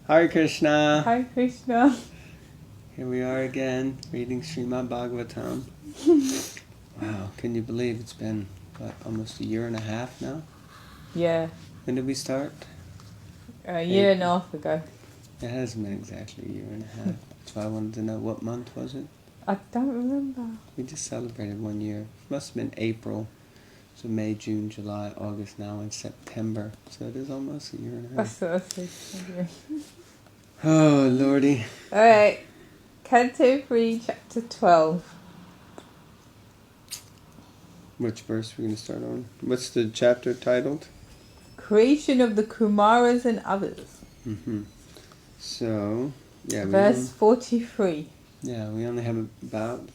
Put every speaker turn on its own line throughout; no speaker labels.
Hare Krishna.
Hare Krishna.
Here we are again, reading Srimad Bhagavatam. Wow, can you believe it's been, almost a year and a half now?
Yeah.
When did we start?
A year and a half ago.
It hasn't been exactly a year and a half. That's why I wanted to know, what month was it?
I don't remember.
We just celebrated 1 year. It must have been April. So May, June, July, August, now in September. So it is almost a year and a half.
That's what I said.
Oh, Lordy.
Alright. Canto 3, Chapter 12.
Which verse are we going to start on? What's the chapter titled?
Creation of the Kumaras and Others.
So, yeah.
Verse 43.
Yeah, we only have about,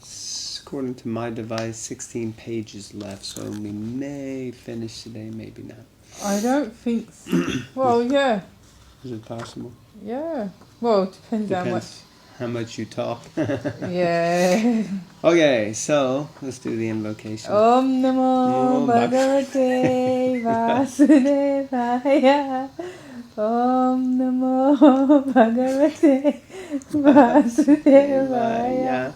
according to my device, 16 pages left. So we may finish today, maybe not.
I don't think so. Well, yeah.
Is it possible?
Yeah. Well, it depends how much.
How much you talk.
Yeah.
Okay, so let's do the invocation.
Om Namo Bhagavate Vasudevaya. Om Namo Bhagavate Vasudevaya.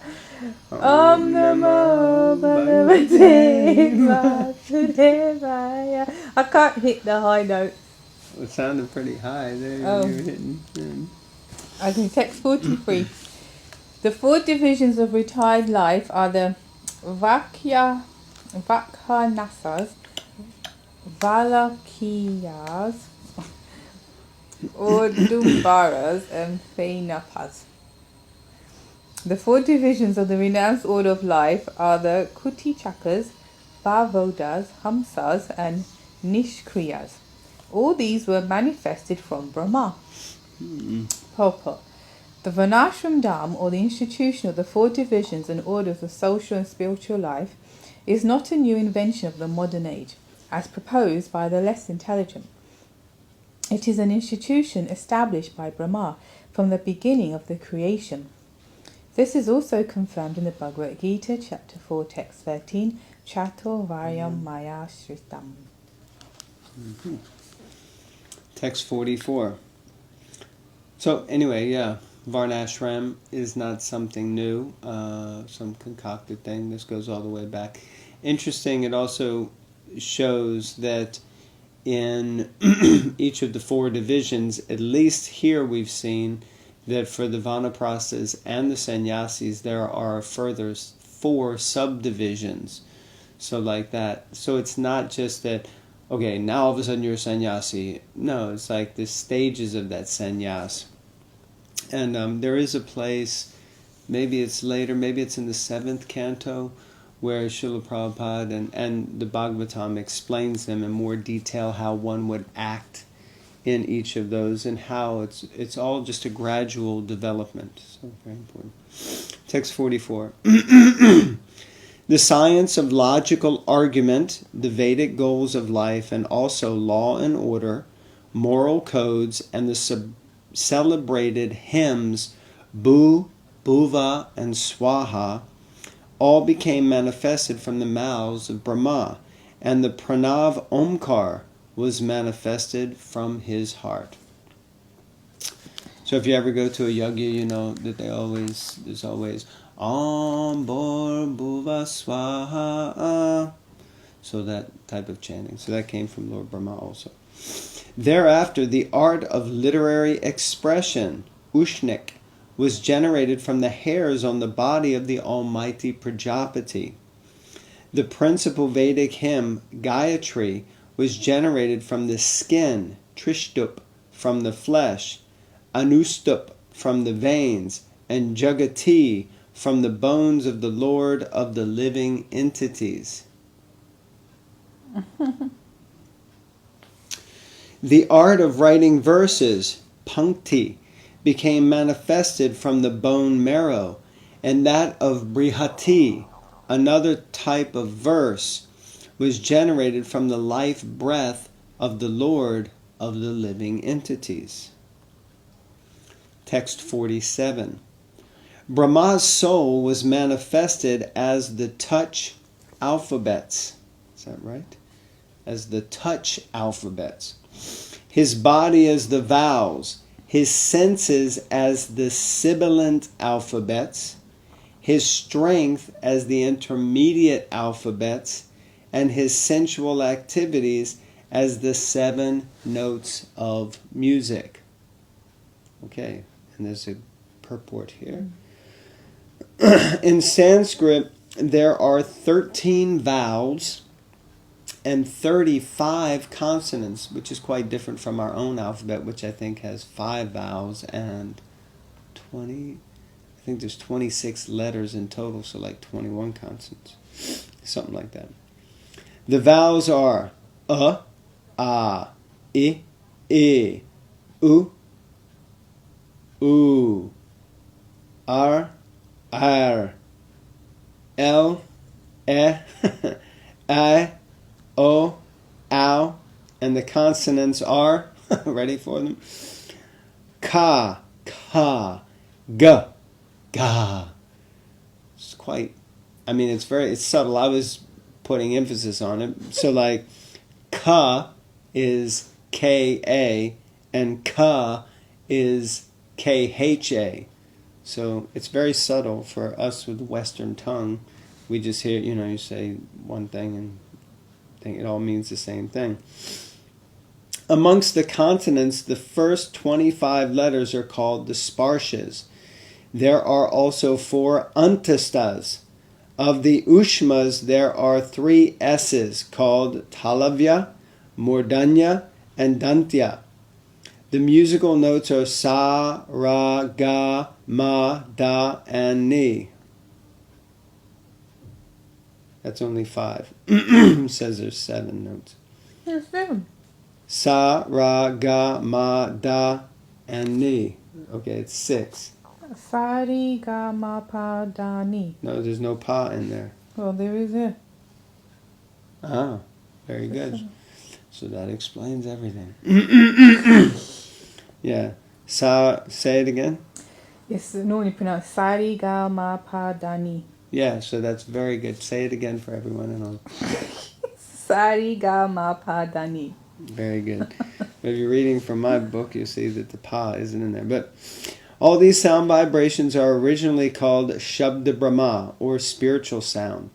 Om Namo Bhagavate Vasudevaya. I can't hit the high note.
It sounded pretty high there.
Oh.
You were hitting.
Okay, text 43. The four divisions of retired life are the Vakyanasas, Valakyas, Udumbaras, and Vainapas. The four divisions of the renounced order of life are the Kutichakas, Bhavodas, Hamsas, and Nishkriyas. All these were manifested from Brahma. Purport. The Varnashram Dham, or the institution of the four divisions and orders of social and spiritual life, is not a new invention of the modern age, as proposed by the less intelligent. It is an institution established by Brahma from the beginning of the creation. This is also confirmed in the Bhagavad Gita, chapter 4, text 13, Chato Varyam Maya Shritam.
Text 44. So anyway, yeah, Varnashram is not something new, some concocted thing. This goes all the way back. Interesting, it also shows that in each of the four divisions, at least here we've seen that for the Vanaprasthas and the Sannyasis, there are further 4 subdivisions. So like that. So it's not just that, okay, now all of a sudden you're a sannyasi. No, it's like the stages of that sannyas. And there is a place, maybe it's later, maybe it's in the 7th canto, where Srila Prabhupada and the Bhagavatam explains them in more detail, how one would act in each of those, and how it's all just a gradual development. So very important. Text 44. The science of logical argument, the Vedic goals of life, and also law and order, moral codes, and the celebrated hymns Bu, Bhuva, and Swaha all became manifested from the mouths of Brahma, and the Pranav Omkar was manifested from his heart. So if you ever go to a yagya, you know that there's always Om Bhur Bhuva Swaha. So that type of chanting. So that came from Lord Brahma also. Thereafter, the art of literary expression, Ushnik, was generated from the hairs on the body of the Almighty Prajapati. The principal Vedic hymn, Gayatri, was generated from the skin, Trishtup, from the flesh, Anustup, from the veins, and Jagati, from the bones of the Lord of the living entities. The art of writing verses, Pankti, became manifested from the bone marrow, and that of Brihati, another type of verse, was generated from the life breath of the Lord of the living entities. Text 47. Brahma's soul was manifested as the touch alphabets. Is that right? As the touch alphabets. His body as the vowels, his senses as the sibilant alphabets, his strength as the intermediate alphabets, and his sensual activities as the 7 notes of music. Okay, and there's a purport here. In Sanskrit, there are 13 vowels and 35 consonants, which is quite different from our own alphabet, which I think has 5 vowels and 20, I think there's 26 letters in total, so like 21 consonants, something like that. The vowels are a, I, u, r, l, I, o, ow, and the consonants are, ready for them? Ka, g, ga. It's quite, it's subtle. I was putting emphasis on it. So like, ka is K-A, and ka is K-H-A. So it's very subtle for us with the Western tongue. We just hear, you say one thing and think it all means the same thing. Amongst the consonants, the first 25 letters are called the sparshas. There are also 4 antastas. Of the ushmas, there are 3 S's called talavya, murdanya, and dantya. The musical notes are sa, ra, ga, ma, da, and ni. That's only 5. It says there's 7 notes.
There's 7.
Sa, ra, ga, ma, da, and ni. Okay, it's 6.
Sari, ga, ma, pa, da, ni.
No, there's no pa in there.
Well, there is here.
Ah, very good. So that explains everything. Yeah. Say it again.
It's normally pronounced Sari, ga, ma, pa, da, ni.
Yeah, so that's very good. Say it again for everyone at home.
Sari, ga, ma, pa, da, ni.
Very good. If you're reading from my book, you'll see that the pa isn't in there. But all these sound vibrations are originally called Shabda Brahma, or spiritual sound.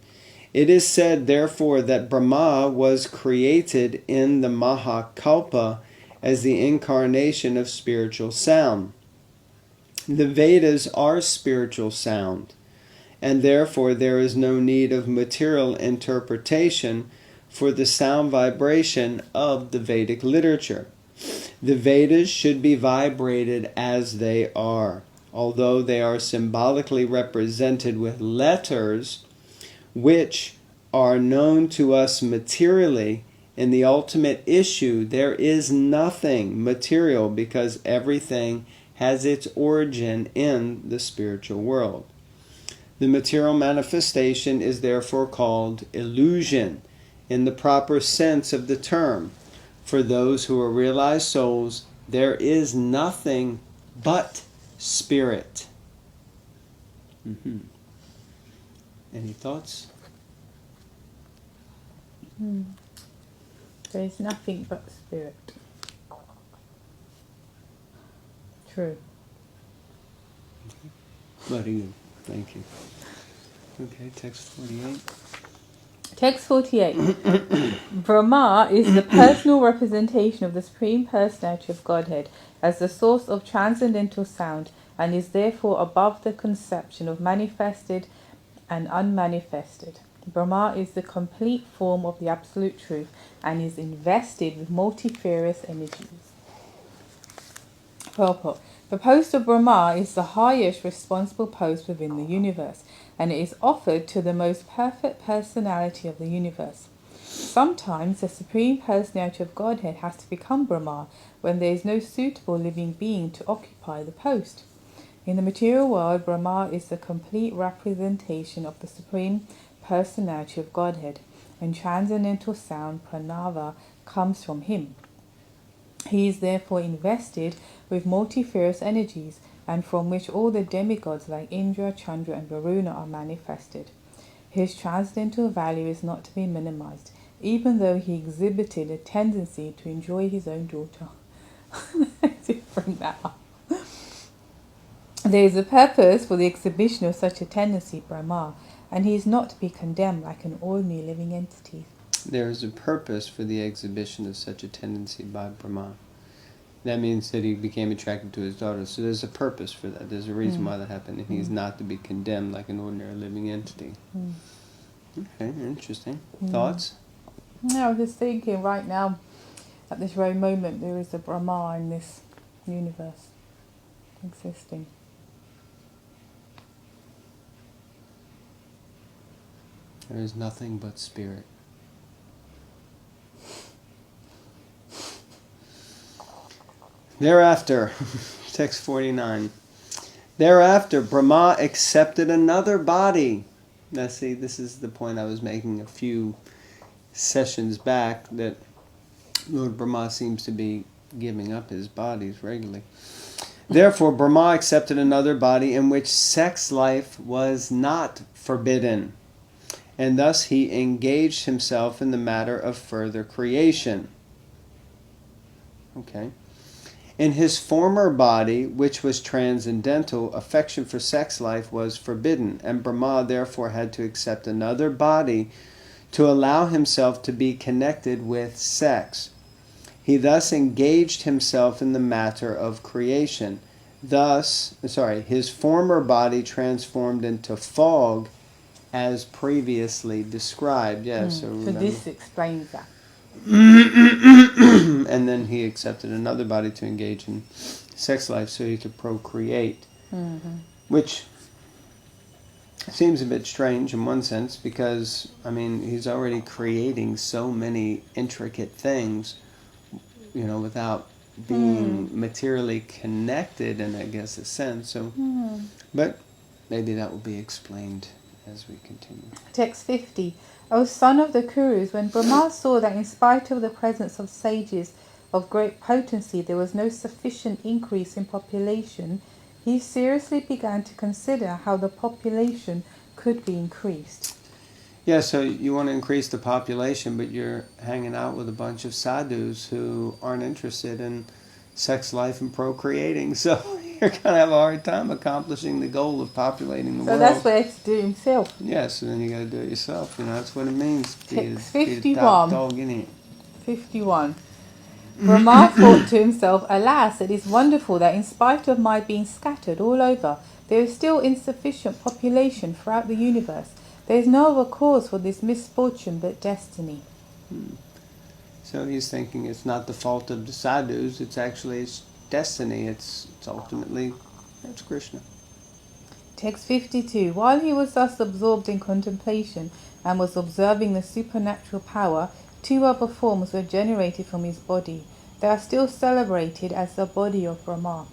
It is said, therefore, that Brahma was created in the Mahakalpa as the incarnation of spiritual sound. The Vedas are spiritual sound, and therefore there is no need of material interpretation for the sound vibration of the Vedic literature. The Vedas should be vibrated as they are, although they are symbolically represented with letters which are known to us materially. In the ultimate issue, there is nothing material because everything has its origin in the spiritual world. The material manifestation is therefore called illusion in the proper sense of the term. For those who are realized souls, there is nothing but spirit. Any thoughts?
There is nothing but spirit. True.
Very good. Thank you. Okay, text 48.
Text 48. Brahma is the personal representation of the Supreme Personality of Godhead as the source of transcendental sound, and is therefore above the conception of manifested and unmanifested. Brahma is the complete form of the Absolute Truth and is invested with multifarious energies. Purport. The post of Brahma is the highest responsible post within the universe, and it is offered to the most perfect personality of the universe. Sometimes the Supreme Personality of Godhead has to become Brahma when there is no suitable living being to occupy the post. In the material world, Brahma is the complete representation of the Supreme Personality of Godhead, and transcendental sound, pranava, comes from him. He is therefore invested with multifarious energies, and from which all the demigods like Indra, Chandra, and Varuna are manifested. His transcendental value is not to be minimized, even though he exhibited a tendency to enjoy his own daughter. Different now. There is a purpose for the exhibition of such a tendency, Brahma, and he is not to be condemned like an ordinary living entity.
There is a purpose for the exhibition of such a tendency by Brahma. That means that he became attracted to his daughter. So there's a purpose for that. There's a reason why that happened. And he's not to be condemned like an ordinary living entity. Okay, interesting. Thoughts?
No, I was just thinking right now, at this very moment, there is a Brahma in this universe existing.
There is nothing but spirit. Thereafter, text 49. Thereafter, Brahma accepted another body. Now see, this is the point I was making a few sessions back, that Lord Brahma seems to be giving up his bodies regularly. Therefore, Brahma accepted another body in which sex life was not forbidden, and thus he engaged himself in the matter of further creation. Okay. In his former body, which was transcendental, affection for sex life was forbidden, and Brahma therefore had to accept another body to allow himself to be connected with sex. He thus engaged himself in the matter of creation. His former body transformed into fog as previously described.
So this explains that.
And then he accepted another body to engage in sex life so he could procreate. Which seems a bit strange in one sense, because, I mean, he's already creating so many intricate things, without being materially connected in, I guess, a sense. So, but maybe that will be explained as we continue.
Text 50. O son of the Kurus, when Brahma saw that in spite of the presence of sages of great potency there was no sufficient increase in population, he seriously began to consider how the population could be increased.
Yeah, so you want to increase the population, but you're hanging out with a bunch of sadhus who aren't interested in sex life and procreating, so you're going to have a hard time accomplishing the goal of populating the world.
So that's what he had to do himself.
Yes, and then you got to do it yourself. That's what it means.
Text
Be the top dog in it.
51. Brahma thought to himself, alas, it is wonderful that in spite of my being scattered all over, there is still insufficient population throughout the universe. There is no other cause for this misfortune but destiny.
So he's thinking it's not the fault of the sadhus, it's actually its destiny. It's ultimately, that's Krishna.
Text 52. While he was thus absorbed in contemplation and was observing the supernatural power, two other forms were generated from his body. They are still celebrated as the body of Brahma.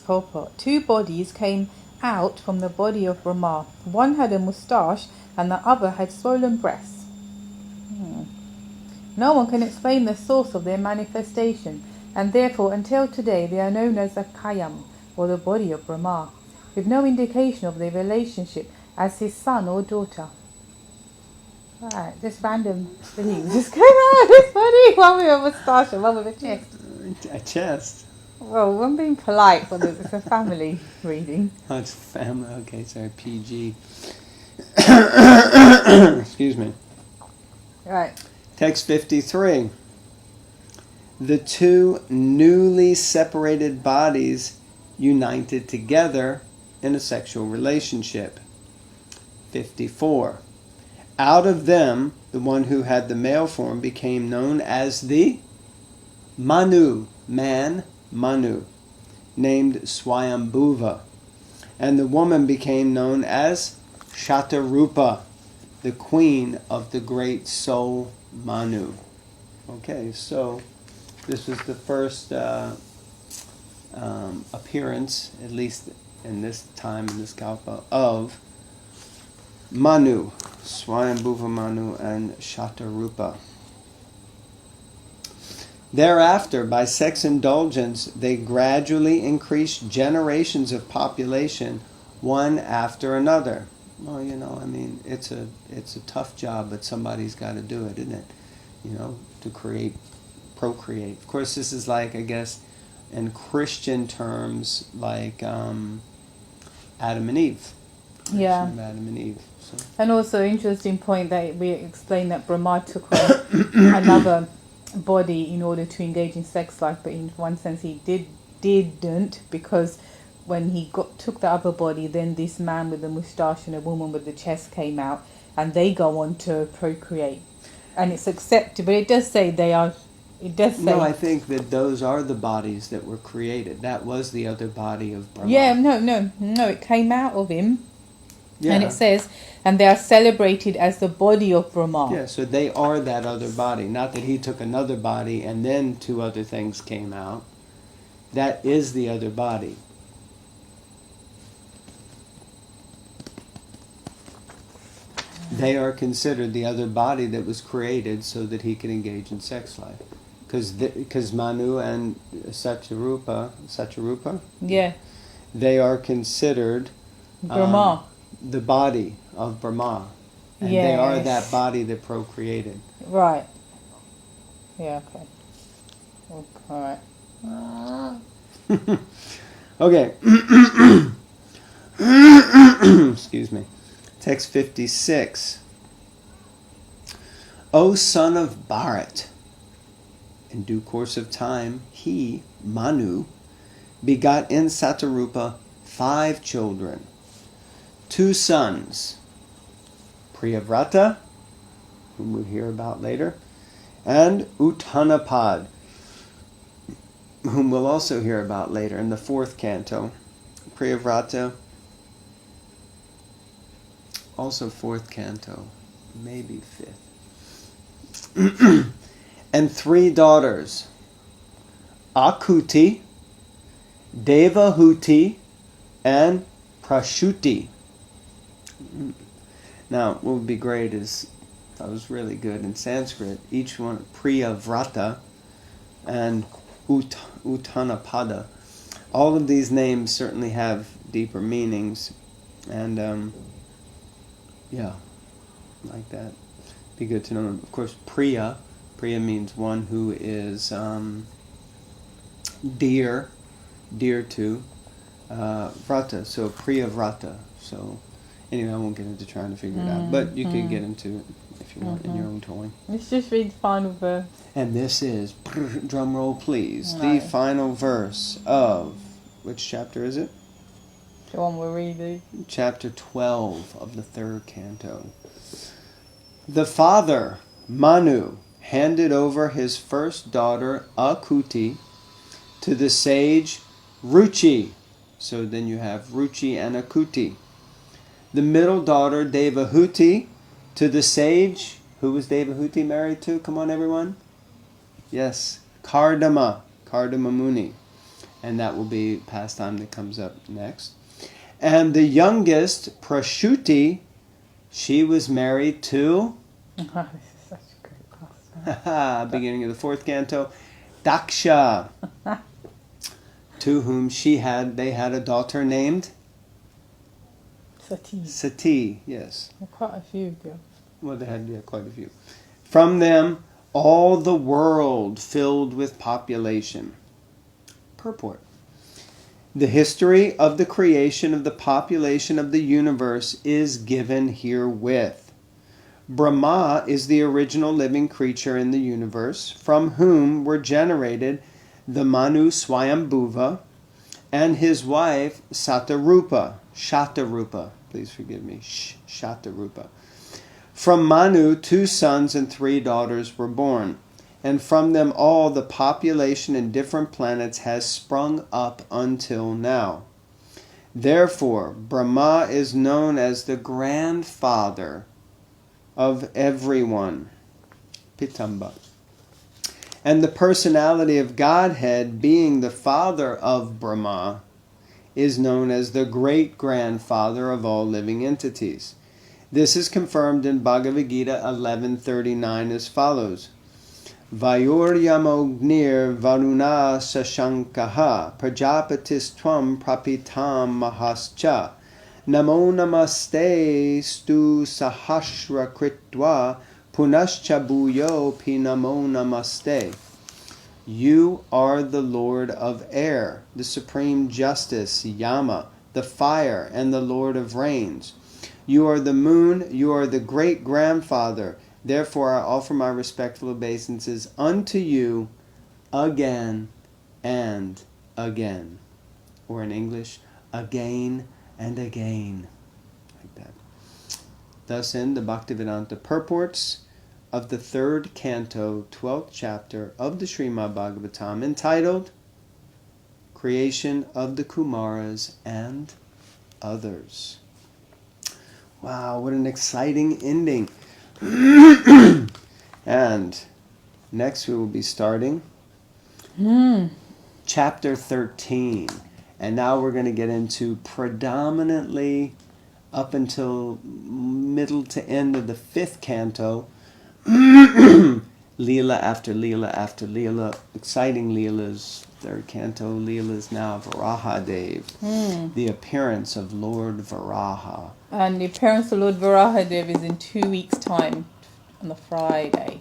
Purport. Two bodies came out from the body of Brahma. One had a moustache and the other had swollen breasts. No one can explain the source of their manifestation, and therefore until today they are known as the Kayam, or the body of Brahma, with no indication of their relationship as his son or daughter. Right, just random things just came out. It's funny. One with a moustache and one with a chest.
A chest?
Well, I'm being polite, but it's a family reading.
Oh, it's family. Okay, sorry, PG. Excuse me.
Right.
Text 53. The two newly separated bodies united together in a sexual relationship. 54. Out of them, the one who had the male form became known as the Manu, man, Manu, named Swayambhuva. And the woman became known as Shatarupa, the queen of the great soul Manu. Okay, so this was the first appearance, at least in this time, in this kalpa, of Manu, Swayambhuva Manu, and Shatarupa. Thereafter, by sex indulgence, they gradually increased generations of population, one after another. Well, it's a tough job, but somebody's got to do it, isn't it? To procreate. Of course, this is like, I guess, and Christian terms like Adam and Eve.
Yeah.
Adam and Eve. So.
And also, interesting point that we explained that Brahma took on another body in order to engage in sex life, but in one sense he didn't, because when he took the other body, then this man with the moustache and a woman with the chest came out, and they go on to procreate, and it's accepted. But it does say they are. It does say.
No, I think that those are the bodies that were created. That was the other body of Brahma.
Yeah, no. It came out of him.
Yeah.
And it says, and they are celebrated as the body of Brahma.
Yeah, so they are that other body. Not that he took another body and then two other things came out. That is the other body. They are considered the other body that was created so that he could engage in sex life. Because Manu and Satyarupa,
Yeah.
they are considered
Brahma.
the body of Brahma. And they are that body that procreated.
Right. Yeah, okay. Alright.
Okay. Excuse me. Text 56. O son of Bharat, in due course of time, he, Manu, begot in Satyarupa 5 children. 2 sons, Priyavrata, whom we'll hear about later, and Uttanapad, whom we'll also hear about later in the 4th canto. Priyavrata, also 4th canto, maybe 5th. And 3 daughters, Akuti, Devahuti, and Prashuti. Now, what would be great is, I was really good in Sanskrit, each one, Priyavrata and Uttanapada. All of these names certainly have deeper meanings, and yeah, like that. Be good to know. Of course, Priya means one who is dear to. Vrata, so Priyavrata. So anyway, I won't get into trying to figure it out, but you can get into it if you want in your own toy.
Let's just read the final verse.
And this is, drum roll please,
No.
the final verse of, which chapter is it?
The one we're reading.
Chapter 12 of the 3rd canto. The father, Manu, handed over his first daughter, Akuti, to the sage Ruchi. So then you have Ruchi and Akuti. The middle daughter, Devahuti, to the sage. Who was Devahuti married to? Come on, everyone. Yes, Kardama Muni. And that will be pastime that comes up next. And the youngest, Prashuti, she was married to...
This is such a great class.
Beginning of the 4th canto, Daksha, to whom they had a daughter named Sati, yes.
Quite a few, yeah.
Well, they had quite a few. From them, all the world filled with population. Purport. The history of the creation of the population of the universe is given herewith. Brahma is the original living creature in the universe, from whom were generated the Manu Swayambhuva and his wife Shatarupa, please forgive me, Shatarupa. From Manu 2 sons and 3 daughters were born, and from them all the population in different planets has sprung up until now. Therefore, Brahma is known as the grandfather of everyone, Pitamba. And the personality of Godhead, being the father of Brahma, is known as the great-grandfather of all living entities. This is confirmed in Bhagavad Gita 11:39 as follows. Vayuryamognir varuna sashankaha prajapatis tvam prapitam mahascha namo namaste stu sahasra kritva punascha bhuyo pi namo namaste. You are the Lord of air, the supreme justice, Yama, the fire, and the Lord of rains. You are the moon, you are the great grandfather. Therefore I offer my respectful obeisances unto you again and again. Or in English, again and again. Like that. Thus end the Bhaktivedanta purports of the 3rd canto, 12th chapter of the Srimad Bhagavatam, entitled Creation of the Kumaras and Others. Wow, what an exciting ending. And next we will be starting chapter 13. And now we're going to get into predominantly up until middle to end of the 5th canto, Leela after Leela after Leela, exciting Leelas. 3rd canto Leelas now Varahadev, the appearance of Lord Varaha.
And the appearance of Lord Varahadev is in 2 weeks' time on the Friday.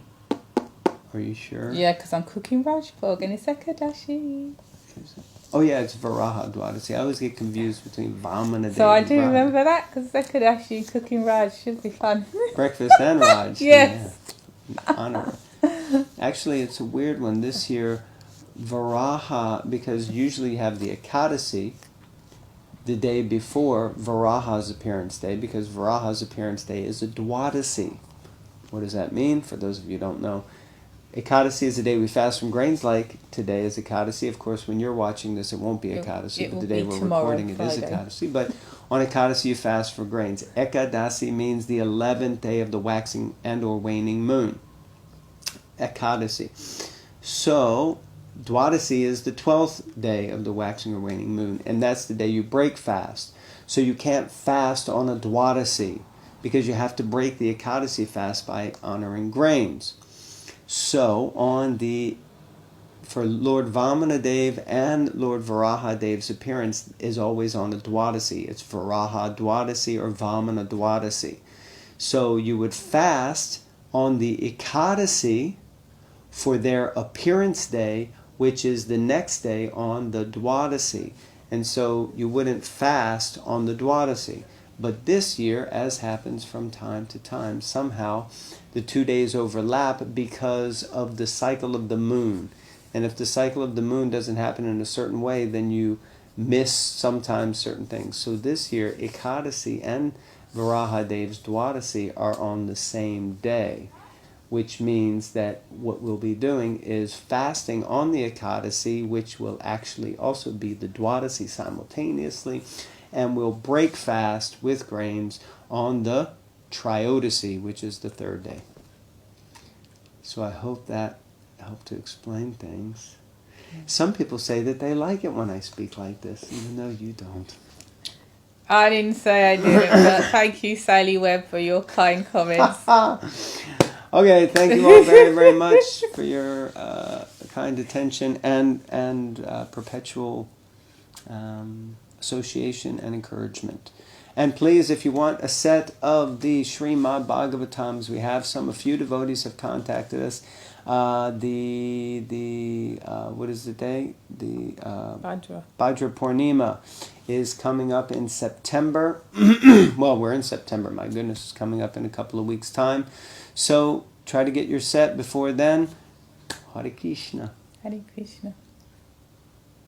Are you sure?
Yeah, because I'm cooking Rajbhog and it's Ekadashi.
Oh yeah, it's Varaha Dwadasi. I always get confused between Vamana Dev
So I
and
do
Varaha.
remember that because Ekadashi cooking Raj should be fun.
Breakfast and Raj.
Yes.
Yeah. Honor. Actually, it's a weird one this year. Varaha, because usually you have the Ekadasi the day before Varaha's appearance day, because Varaha's appearance day is a Dwadasi. What does that mean? For those of you who don't know, Ekadasi is the day we fast from grains, like today is Ekadasi. Of course, when you're watching this, it won't be Ekadasi, but the day we're recording it is Ekadasi. But on Ekadasi, you fast for grains. Ekadasi means the 11th day of the waxing and or waning moon. Ekadasi. So, Dwadasi is the 12th day of the waxing or waning moon, and that's the day you break fast. So you can't fast on a Dwadasi, because you have to break the Ekadasi fast by honoring grains. So, for Lord Vamanadev and Lord Varahadev's appearance is always on a Dwadasi. It's Varaha Dwadasi or Vamana Dwadasi. So you would fast on the Ekadasi for their appearance day, which is the next day on the Dwadasi. And so you wouldn't fast on the Dwadasi. But this year, as happens from time to time, somehow the 2 days overlap because of the cycle of the moon. And if the cycle of the moon doesn't happen in a certain way, then you miss sometimes certain things. So this year, Ekadasi and Varahadev's Dwadasi are on the same day, which means that what we'll be doing is fasting on the Ekadasi, which will actually also be the Dwadasi simultaneously, and we'll break fast with grains on the Triodasi, which is the 3rd day. So I hope that helped to explain things. Some people say that they like it when I speak like this, even though you don't.
I didn't say I did it, but thank you, Sally Webb, for your kind comments.
Okay, thank you all very, very much for your kind attention and perpetual association and encouragement. And please, if you want a set of the Srimad Bhagavatams, we have some. A few devotees have contacted us. What is the day? The Bhadra Purnima is coming up in September. Well, we're in September. My goodness, it's coming up in a couple of weeks' time. So try to get your set before then. Hare Krishna.
Hare Krishna.